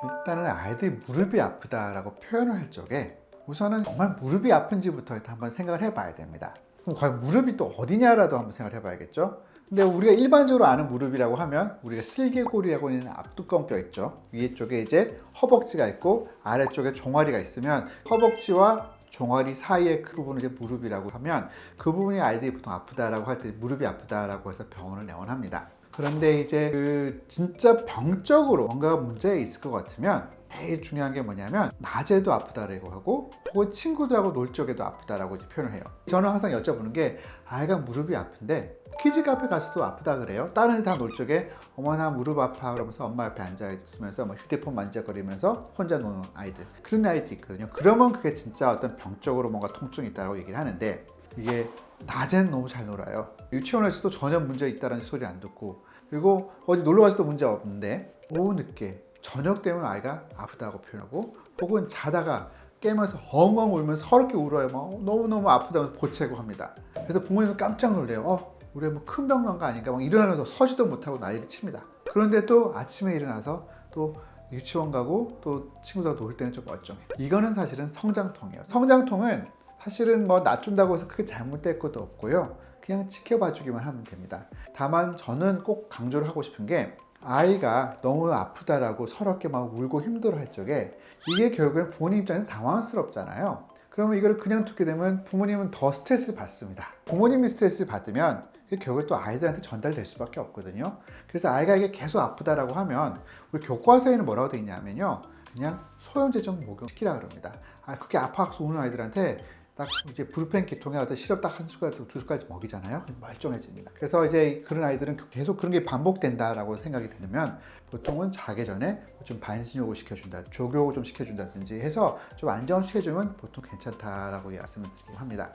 일단은 아이들이 무릎이 아프다라고 표현을 할 적에 우선은 정말 무릎이 아픈지부터 일단 한번 생각을 해봐야 됩니다. 그럼 과연 무릎이 또 어디냐라도 한번 생각을 해봐야겠죠. 근데 우리가 일반적으로 아는 무릎이라고 하면 우리가 슬개골이라고 하는 앞두꺼운 뼈 있죠. 위에 쪽에 이제 허벅지가 있고 아래쪽에 종아리가 있으면 허벅지와 종아리 사이의 그 부분을 이제 무릎이라고 하면 그 부분이 아이들이 보통 아프다라고 할 때 무릎이 아프다라고 해서 병원을 내원합니다. 그런데 이제 그 진짜 병적으로 뭔가 문제가 있을 것 같으면 제일 중요한 게 뭐냐면 낮에도 아프다라고 하고 혹은 친구들하고 놀 적에도 아프다라고 이제 표현을 해요. 저는 항상 여쭤보는 게 아이가 무릎이 아픈데 키즈 카페 가서도 아프다 그래요? 다른 애들 다 놀 적에 어머 나 무릎 아파 그러면서 엄마 옆에 앉아 있으면서 뭐 휴대폰 만져거리면서 혼자 노는 아이들, 그런 아이들이 있거든요. 그러면 그게 진짜 어떤 병적으로 뭔가 통증이 있다고 얘기를 하는데 이게 낮엔 너무 잘 놀아요. 유치원에서도 전혀 문제 있다는 소리 안 듣고, 그리고 어디 놀러 가서도 문제 없는데 오후 늦게 저녁 되면 아이가 아프다고 표현하고 혹은 자다가 깨면서 엉엉 울면서 서럽게 울어요. 막 너무너무 아프다고 보채고 합니다. 그래서 부모님은 깜짝 놀래요. 우리 뭐 큰 병 난 거 아닌가, 막 일어나면서 서지도 못하고 난리를 칩니다. 그런데 또 아침에 일어나서 또 유치원 가고 또 친구들하고 놀 때는 좀 멀쩡해. 이거는 사실은 성장통이에요. 성장통은 사실은 뭐 놔둔다고 해서 크게 잘못될 것도 없고요. 그냥 지켜봐 주기만 하면 됩니다. 다만 저는 꼭 강조를 하고 싶은 게 아이가 너무 아프다라고 서럽게 막 울고 힘들어할 적에 이게 결국엔 부모님 입장에서 당황스럽잖아요. 그러면 이걸 그냥 두게 되면 부모님은 더 스트레스를 받습니다. 부모님이 스트레스를 받으면 이게 결국 또 아이들한테 전달될 수밖에 없거든요. 그래서 아이가 이게 계속 아프다라고 하면 우리 교과서에는 뭐라고 되어 있냐면요, 그냥 소염제 좀 목욕시키라 그럽니다. 그렇게 아파서 우는 아이들한테 딱 이제 불펜 기통에 어떤 시럽 딱 한 숟갈, 두 숟갈 먹이잖아요. 멀쩡해집니다. 그래서 이제 그런 아이들은 계속 그런 게 반복된다라고 생각이 되면 보통은 자기 전에 좀 반신욕을 시켜준다, 조교를 좀 시켜준다든지 해서 좀 안정시켜주면 보통 괜찮다라고 말씀을 드리고 합니다.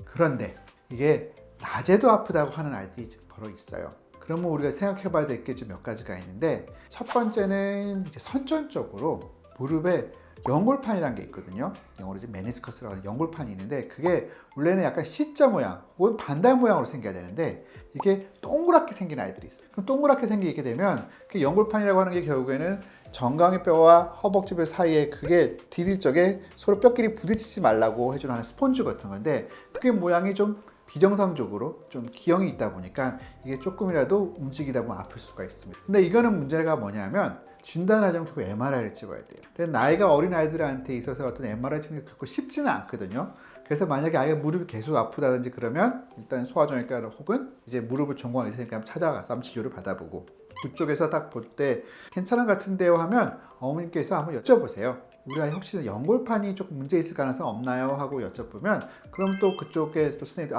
그런데 이게 낮에도 아프다고 하는 아이들이 더러 있어요. 그러면 우리가 생각해 봐야 될 게 좀 몇 가지가 있는데, 첫 번째는 이제 선천적으로 무릎에 연골판이라는 게 있거든요. 영어로 이제 메니스커스라고 하는 연골판이 있는데 그게 원래는 약간 C자 모양 혹은 반달 모양으로 생겨야 되는데 이게 동그랗게 생긴 아이들이 있어요. 그럼 동그랗게 생기게 되면 그 연골판이라고 하는 게 결국에는 정강이 뼈와 허벅지뼈 사이에 그게 디딜 적에 서로 뼈끼리 부딪히지 말라고 해주는 하는 스펀지 같은 건데, 그게 모양이 좀 비정상적으로 좀 기형이 있다 보니까 이게 조금이라도 움직이다 보면 아플 수가 있습니다. 근데 이거는 문제가 뭐냐면 진단하려면 결국 MRI를 찍어야 돼요. 근데 나이가 어린 아이들한테 있어서 어떤 MRI 찍는 게 그렇게 쉽지는 않거든요. 그래서 만약에 아이가 무릎이 계속 아프다든지 그러면 일단 소아정형외과 혹은 이제 무릎을 전공하게 있으니까 찾아가서 한번 치료를 받아보고, 그쪽에서 딱 볼 때 괜찮은 것 같은데요 하면 어머님께서 한번 여쭤보세요. 우리 아이 혹시 연골판이 조금 문제 있을 가능성 없나요? 하고 여쭤보면 그럼 또 그쪽에 또 선생님이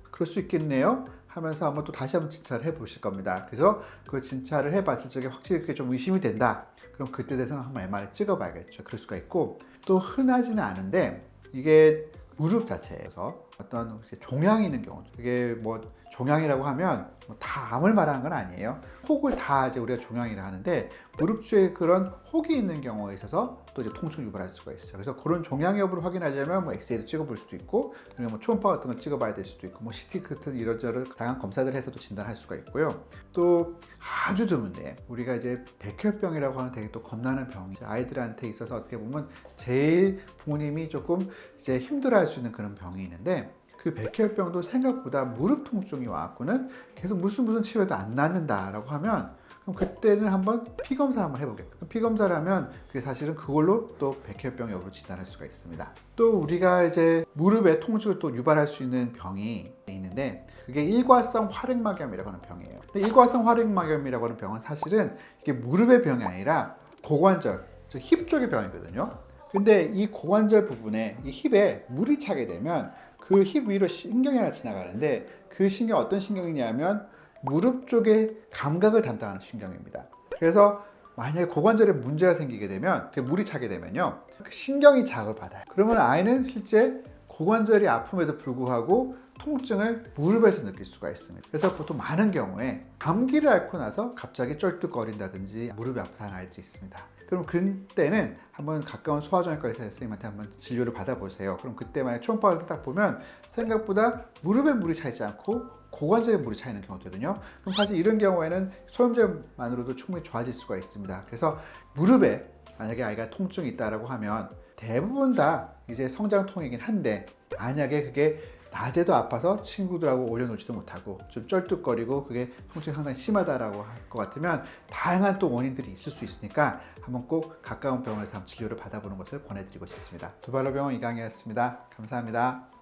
그럴 수 있겠네요 하면서 한번 또 다시 한번 진찰을 해 보실 겁니다. 그래서 그 진찰을 해 봤을 적에 확실히 그게 좀 의심이 된다, 그럼 그때 대해서는 한번 MRI 찍어 봐야겠죠. 그럴 수가 있고, 또 흔하지는 않은데 이게 무릎 자체에서 어떤 종양이 있는 경우, 이게 뭐 종양이라고 하면 다 암을 말하는 건 아니에요. 혹을 다 이제 우리가 종양이라 하는데 무릎 쪽에 그런 혹이 있는 경우에 있어서 또 이제 통증 유발할 수가 있어요. 그래서 그런 종양 여부를 확인하려면 뭐 엑스레이도 찍어볼 수도 있고, 그리고 뭐 초음파 같은 걸 찍어봐야 될 수도 있고, 뭐 CT 같은 이런저런 다양한 검사들을 해서도 진단할 수가 있고요. 또 아주 드문데 우리가 이제 백혈병이라고 하는 되게 또 겁나는 병이 아이들한테 있어서 어떻게 보면 제일 부모님이 조금 이제 힘들어할 수 있는 그런 병이 있는데, 그 백혈병도 생각보다 무릎 통증이 와갖고는 계속 무슨 치료도 안 낫는다라고 하면 그럼 그때는 한번 피 검사를 한번 해보겠다. 피 검사를 하면 그게 사실은 그걸로 또 백혈병 여부를 진단할 수가 있습니다. 또 우리가 이제 무릎에 통증을 또 유발할 수 있는 병이 있는데 그게 일과성 활액막염이라고 하는 병이에요. 근데 일과성 활액막염이라고 하는 병은 사실은 이게 무릎의 병이 아니라 고관절, 즉 힙 쪽의 병이거든요. 근데 이 고관절 부분에, 이 힙에 물이 차게 되면 그 힙 위로 신경이 하나 지나가는데 그 신경 어떤 신경이냐면 무릎 쪽의 감각을 담당하는 신경입니다. 그래서 만약에 고관절에 문제가 생기게 되면, 물이 차게 되면요, 그 신경이 자극을 받아요. 그러면 아이는 실제 고관절이 아픔에도 불구하고 통증을 무릎에서 느낄 수가 있습니다. 그래서 보통 많은 경우에 감기를 앓고 나서 갑자기 쩔뚝거린다든지 무릎이 아프다는 아이들이 있습니다. 그럼 그때는 한번 가까운 소아정형외과 의사 선생님한테 한번 진료를 받아보세요. 그럼 그때 만약 초음파를 딱 보면 생각보다 무릎에 물이 차지 않고 고관절에 무리 차 있는 경우거든요. 그럼 사실 이런 경우에는 소염제만으로도 충분히 좋아질 수가 있습니다. 그래서 무릎에 만약에 아이가 통증이 있다라고 하면 대부분 다 이제 성장통이긴 한데, 만약에 그게 낮에도 아파서 친구들하고 올려놓지도 못하고 좀 쩔뚝거리고 그게 통증이 상당히 심하다라고 할 것 같으면 다양한 또 원인들이 있을 수 있으니까 한번 꼭 가까운 병원에서 한번 진료를 받아보는 것을 권해드리고 싶습니다. 두발로병원 이강이었습니다. 감사합니다.